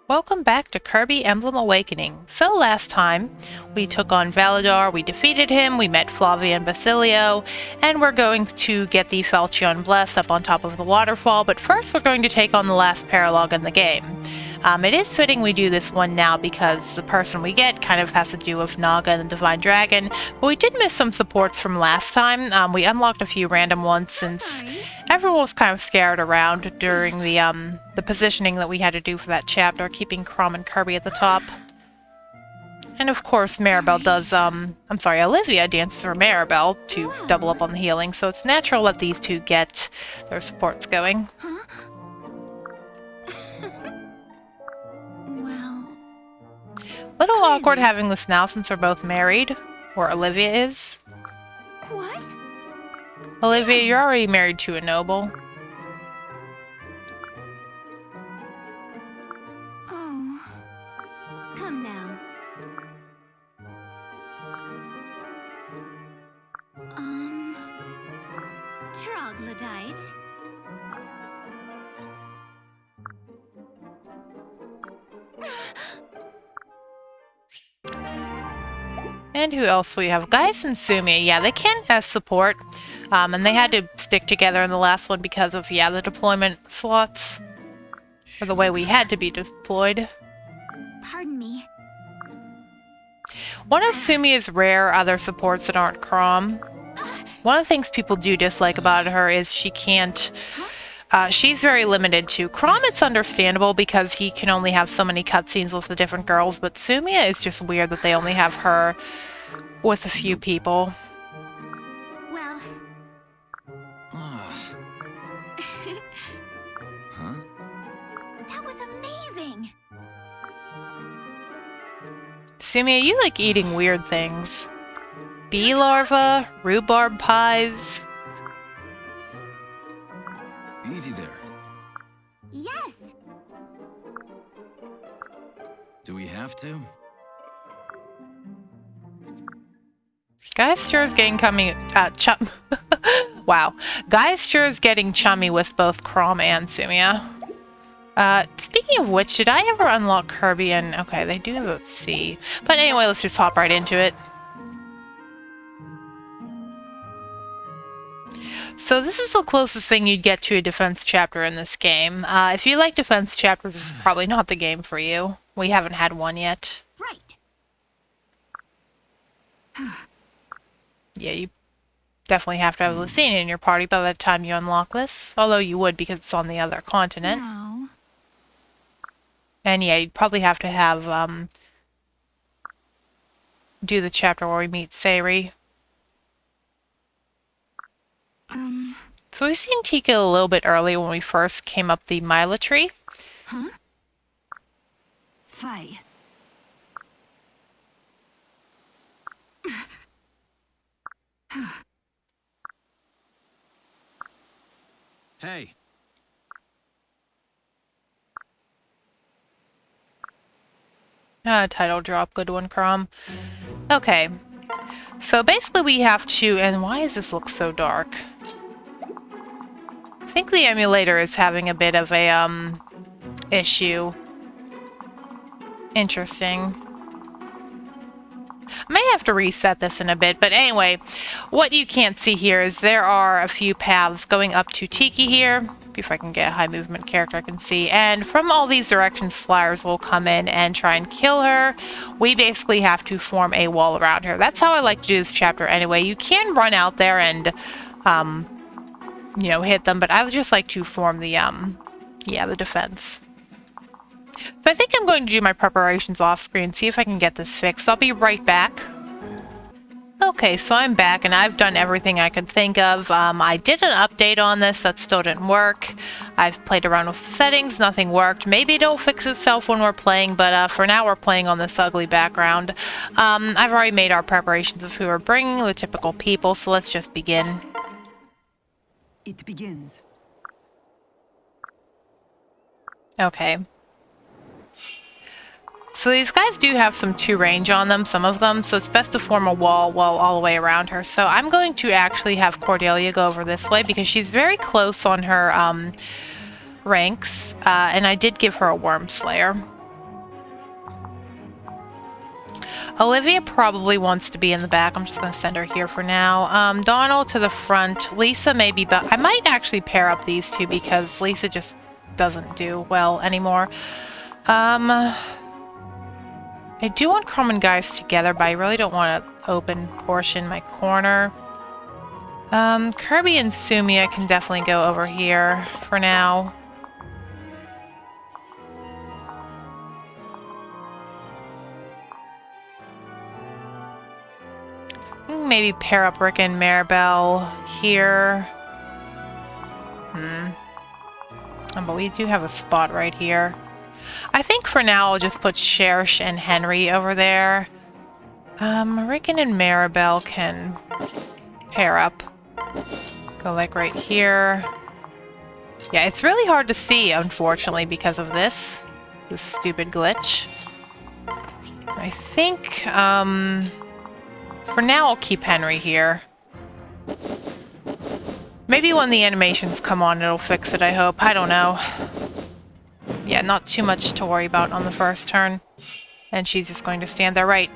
Welcome back to Kirby Emblem Awakening. So last time, we took on Valadar, we defeated him, we met Flavia and Basilio, and we're going to get the Falchion Blessed up on top of the waterfall, but first we're going to take on the last paralogue in the game. It is fitting we do this one now because the person we get kind of has to do with Naga and the Divine Dragon, but we did miss some supports from last time. We unlocked a few random ones since everyone was kind of scared around during the positioning that we had to do for that chapter, keeping Chrom and Kirby at the top. And of course, Maribel does, Olivia dances for Maribel to double up on the healing, so it's natural that these two get their supports going. Little awkward having this now since they're both married, or Olivia is. What? Olivia, you're already married to a noble. Oh. Come now. Troglodyte. And who else we have? Gaius and Sumia. Yeah, they can have support. And they had to stick together in the last one because of, the deployment slots. Or the way we had to be deployed. Pardon me. One of Sumia's rare other supports that aren't Chrom. One of the things people do dislike about her is she can't... she's very limited to Chrom. It's understandable because he can only have so many cutscenes with the different girls, but Sumia is just weird that they only have her with a few people. Well... Huh? That was amazing! Sumia, you like eating weird things. Bee larvae, rhubarb pies. Easy there. Yes! Do we have to? Gaius sure is getting wow. Gaius sure is getting chummy with both Chrom and Sumia. Speaking of which, did I ever unlock Kirby and... Okay, they do have a C. But anyway, let's just hop right into it. So this is the closest thing you'd get to a defense chapter in this game. If you like defense chapters, this is probably not the game for you. We haven't had one yet. Right. Yeah, you definitely have to have Lucina in your party by the time you unlock this. Although you would because it's on the other continent. No. And yeah, you'd probably have to have, do the chapter where we meet Sayri. So we've seen Tika a little bit early when we first came up the Mila tree. Huh? Fire. Hey. Title drop, good one, Chrom. Okay. So basically we have to, and why does this look so dark? I think the emulator is having a bit of a, issue. Interesting. I may have to reset this in a bit, but anyway, what you can't see here is there are a few paths going up to Tiki here. If I can get a high movement character I can see. And from all these directions, flyers will come in and try and kill her. We basically have to form a wall around her. That's how I like to do this chapter anyway. You can run out there and, hit them, but I just like to form the, the defense. So I think I'm going to do my preparations off screen, see if I can get this fixed. I'll be right back. Okay, so I'm back and I've done everything I could think of. I did an update on this that still didn't work. I've played around with the settings, nothing worked. Maybe it'll fix itself when we're playing, but for now we're playing on this ugly background. I've already made our preparations of who we're bringing, the typical people, so let's just begin. It begins. Okay. So these guys do have some 2 range on them, some of them, so it's best to form a wall all the way around her. So I'm going to actually have Cordelia go over this way because she's very close on her ranks, and I did give her a Worm Slayer. Olivia probably wants to be in the back. I'm just going to send her here for now. Donald to the front. Lisa maybe, but I might actually pair up these two because Lisa just doesn't do well anymore. I do want Chrome and Guys together, but I really don't want to open portion my corner. Kirby and Sumia can definitely go over here for now. Maybe pair up Rick and Maribel here. But we do have a spot right here. I think for now I'll just put Chersh and Henry over there. Rickon and Maribel can pair up. Go like right here. Yeah, it's really hard to see, unfortunately, because of this stupid glitch. I think, for now I'll keep Henry here. Maybe when the animations come on it'll fix it, I hope. I don't know. Yeah, not too much to worry about on the first turn. And she's just going to stand there, right.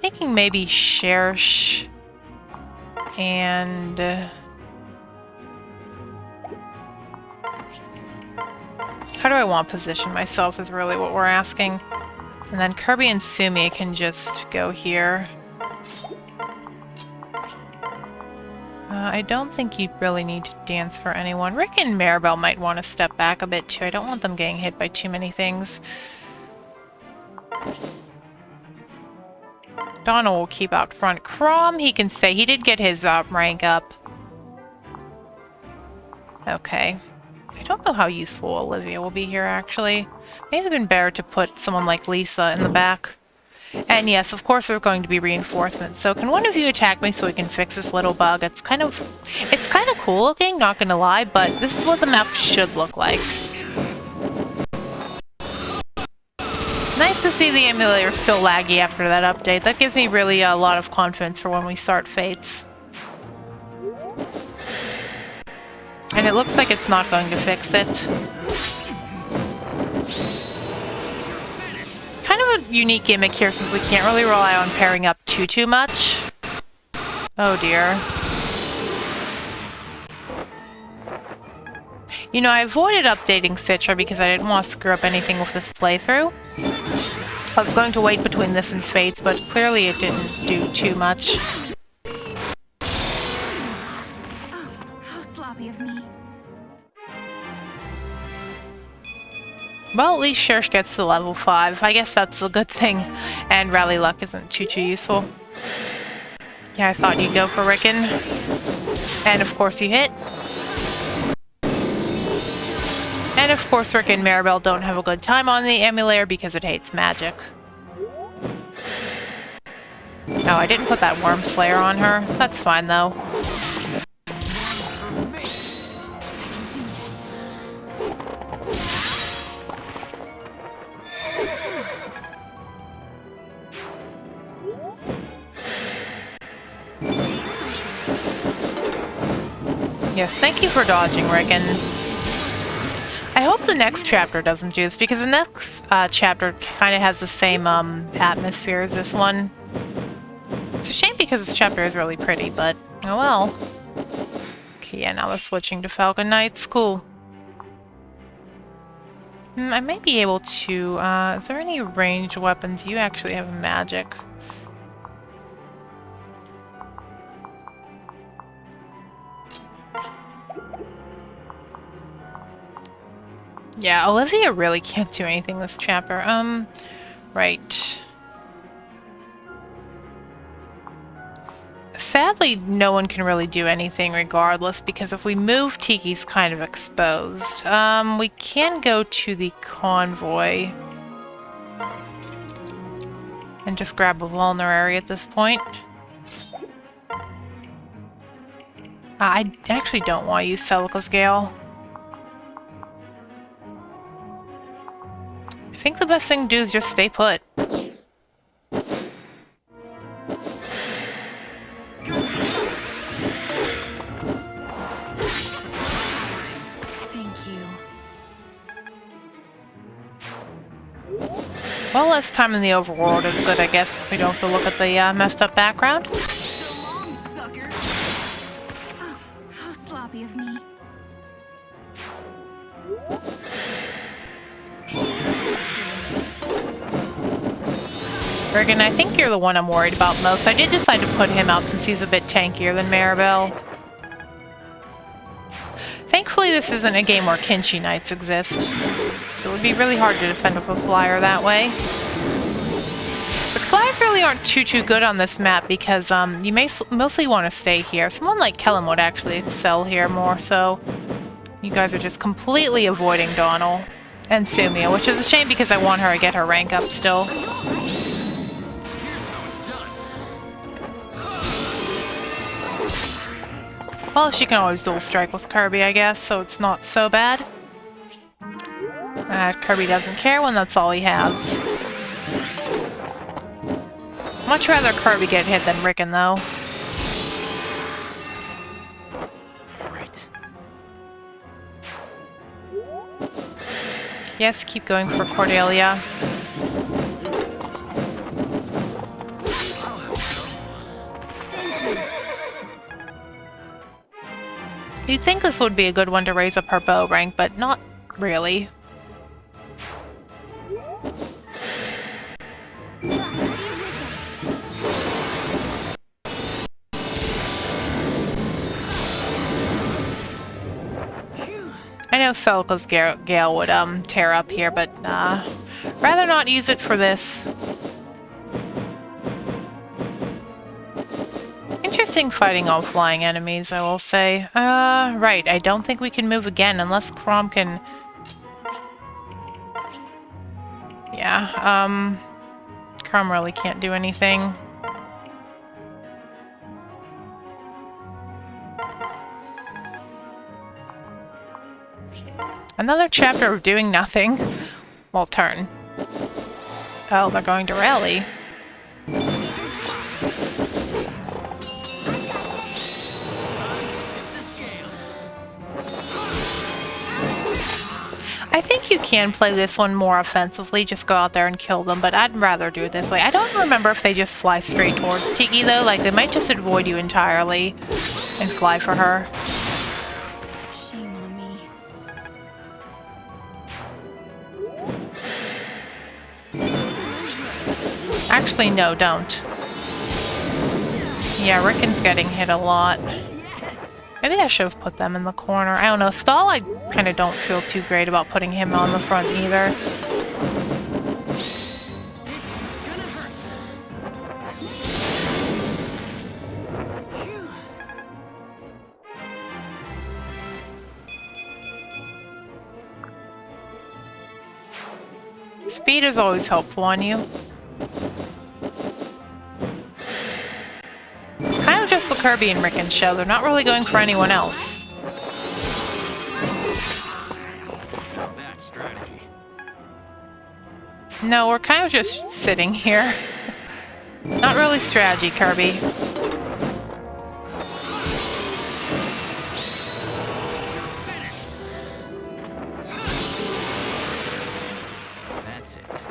Thinking maybe Chersh and... how do I want to position myself is really what we're asking. And then Kirby and Sumi can just go here. I don't think you really need to dance for anyone. Rick and Maribel might want to step back a bit too. I don't want them getting hit by too many things. Donald will keep out front. Crom, he can stay. He did get his rank up. Okay. I don't know how useful Olivia will be here, actually. Maybe it'd been better to put someone like Lisa in the back. And yes, of course there's going to be reinforcements. So can one of you attack me so we can fix this little bug? It's kind of cool looking, not gonna lie, but this is what the map should look like. Nice to see the emulator still laggy after that update. That gives me really a lot of confidence for when we start Fates. And it looks like it's not going to fix it. Kind of a unique gimmick here since we can't really rely on pairing up too much. Oh dear. You know, I avoided updating Citra because I didn't want to screw up anything with this playthrough. I was going to wait between this and Fates, but clearly it didn't do too much. Of me. Well, at least Chersh gets to level 5. I guess that's a good thing. And Rally Luck isn't too useful. Yeah, I thought you'd go for Rickon. And of course you hit. And of course Rick and Maribel don't have a good time on the emulator because it hates magic. Oh, I didn't put that Worm Slayer on her. That's fine though. Yes, thank you for dodging, Rickon. I hope the next chapter doesn't do this, because the next chapter kind of has the same atmosphere as this one. It's a shame because this chapter is really pretty, but oh well. Okay, yeah, now we're switching to Falcon Knights. Cool. I might be able to... is there any ranged weapons? You actually have magic. Yeah, Olivia really can't do anything this chapter. Right. Sadly, no one can really do anything regardless, because if we move, Tiki's kind of exposed. We can go to the convoy and just grab a vulnerary at this point. I actually don't want to use Celica's Gale. I think the best thing to do is just stay put. Thank you. Well, less time in the overworld is good, I guess, if we don't have to look at the messed up background. So long, sucker. Oh, how sloppy of me. Regan, I think you're the one I'm worried about most. I did decide to put him out since he's a bit tankier than Maribel. Thankfully, this isn't a game where Kinshi Knights exist, so it would be really hard to defend with a flyer that way. But flyers really aren't too good on this map because you may mostly want to stay here. Someone like Kellen would actually excel here more so. You guys are just completely avoiding Donal and Sumia, which is a shame because I want her to get her rank up still. Well, she can always dual strike with Kirby, I guess, so it's not so bad. Kirby doesn't care when that's all he has. Much rather Kirby get hit than Rickon, though. Right. Yes, keep going for Cordelia. You'd think this would be a good one to raise up her bow rank, but not really. I know Celica's Gale would tear up here, but rather not use it for this. Interesting fighting all flying enemies, I will say. Right, I don't think we can move again unless Chrom can... Yeah, Chrom really can't do anything. Another chapter of doing nothing. Well, turn. Oh, they're going to rally. I think you can play this one more offensively, just go out there and kill them, but I'd rather do it this way. I don't remember if they just fly straight towards Tiki, though. Like, they might just avoid you entirely and fly for her. Shame on me. Actually, no, don't. Yeah, Rickon's getting hit a lot. Maybe I should have put them in the corner. I don't know. Stall, I kind of don't feel too great about putting him on the front either. Speed is always helpful on you. It's kind of just the Kirby and Rickon show. They're not really going for anyone else. That strategy. No, we're kind of just sitting here. Not really strategy, Kirby. That's it.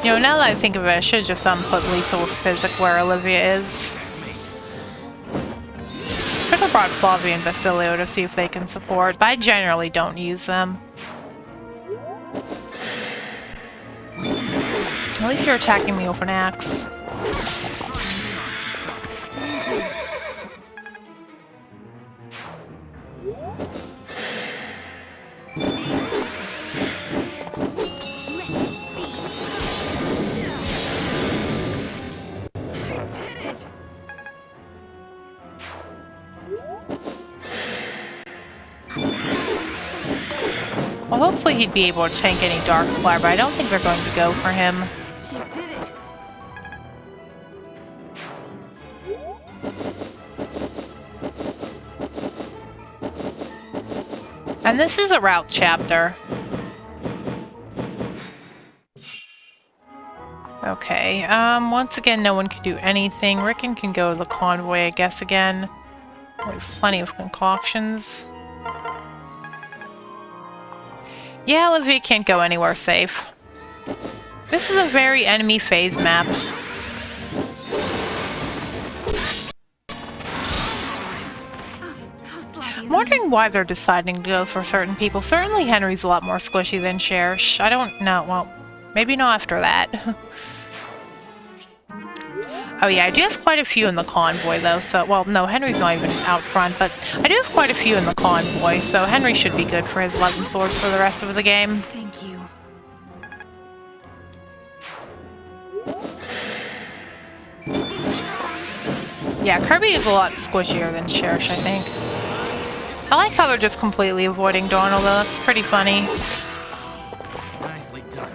You know, now that I think of it, I should just put Lisa with Physic where Olivia is. Could have brought Flavia and Basilio to see if they can support, but I generally don't use them. At least you're attacking me with an axe. Well, hopefully he'd be able to tank any Dark Flare, but I don't think they're going to go for him. You did it. And this is a route chapter. Okay, once again, no one can do anything. Rickon can go to the convoy, I guess, again. We have plenty of concoctions. Yeah, Olivia can't go anywhere safe. This is a very enemy phase map. How sloppy I'm of wondering why they're deciding to go for certain people. Certainly Henry's a lot more squishy than Cherish. I don't know. Well, maybe not after that. Oh yeah, I do have quite a few in the convoy though, so, well, no, Henry's not even out front, but I do have quite a few in the convoy, so Henry should be good for his Legend Swords for the rest of the game. Thank you. Yeah, Kirby is a lot squishier than Cherish, I think. I like how they're just completely avoiding Donald though, that's pretty funny. Nicely done.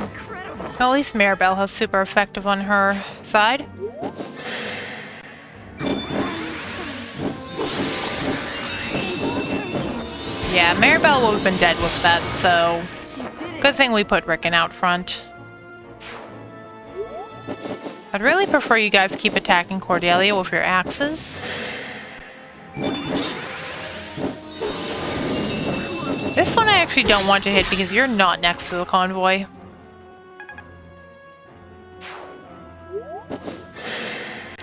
Incredible. Well, at least Maribel has super effective on her side. Yeah, Maribel would have been dead with that, so good thing we put Rickon out front. I'd really prefer you guys keep attacking Cordelia with your axes. This one I actually don't want to hit because you're not next to the convoy.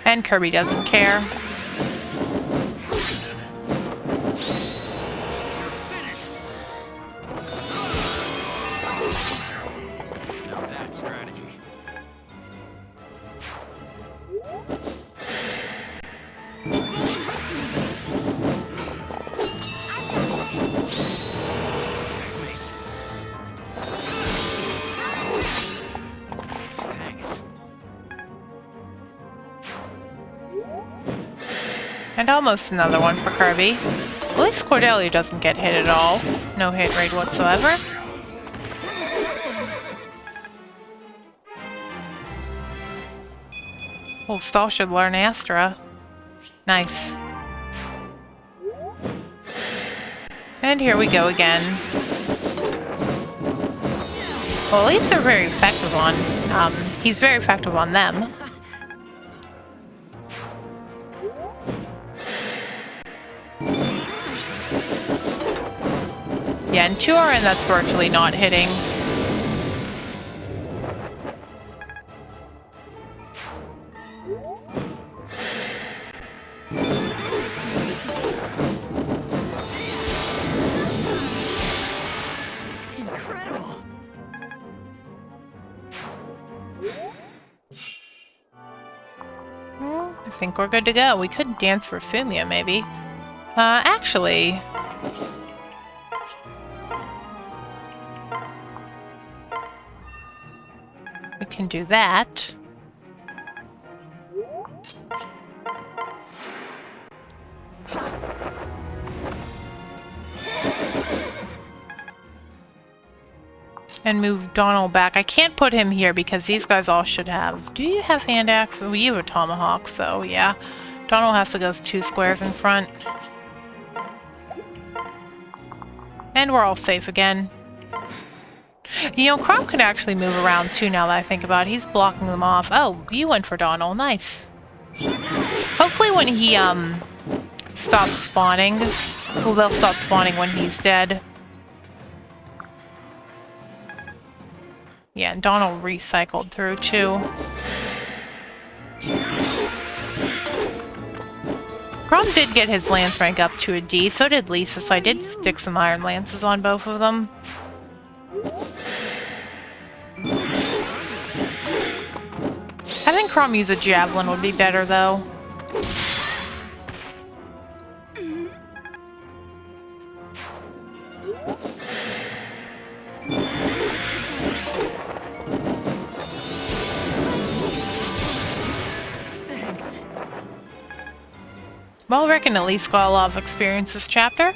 And Kirby doesn't care. Now that's strategy. Thanks. And almost another one for Kirby. At least Cordelia doesn't get hit at all. No hit rate whatsoever. Well, Stall should learn Astra. Nice. And here we go again. Well, elites are very effective on, he's very effective on them. Yeah, and 2RN that's virtually not hitting. Incredible. I think we're good to go. We could dance for Sumia, maybe. Actually... we can do that. And move Donald back. I can't put him here because these guys all should have... Do you have hand axe? Well, you have a tomahawk, so yeah. Donald has to go 2 squares in front. And we're all safe again. You know, Crom could actually move around too now that I think about it. He's blocking them off. Oh, you went for Donald. Nice. Hopefully when he, stops spawning... Well, they'll stop spawning when he's dead. Yeah, and Donald recycled through too. Crom did get his lance rank up to a D, so did Lisa, so I did stick some iron lances on both of them. Having Crom use a javelin would be better though. Well, Rickon at least got a lot of experience this chapter.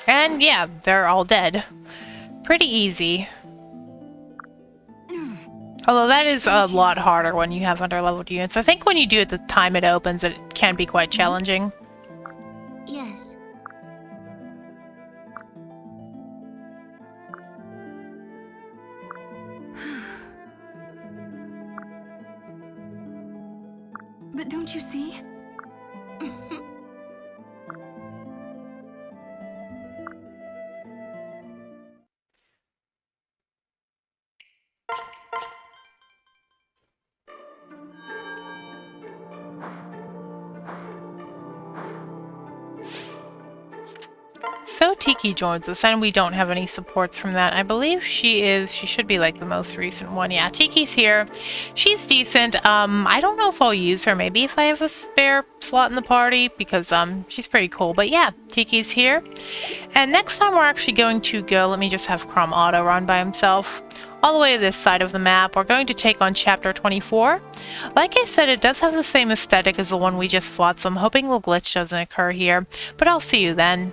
And yeah, they're all dead. pretty easy. Although that is a lot harder when you have underleveled units. I think when you do it the time it opens, it can be quite challenging. Yes. But don't you see? So Tiki joins us, and we don't have any supports from that. I believe she should be like the most recent one. Yeah, Tiki's here. She's decent. I don't know if I'll use her, maybe if I have a spare slot in the party, because she's pretty cool. But yeah, Tiki's here. And next time we're actually going to go, let me just have Crom Auto run by himself. All the way to this side of the map, we're going to take on Chapter 24. Like I said, it does have the same aesthetic as the one we just fought, so I'm hoping the glitch doesn't occur here. But I'll see you then.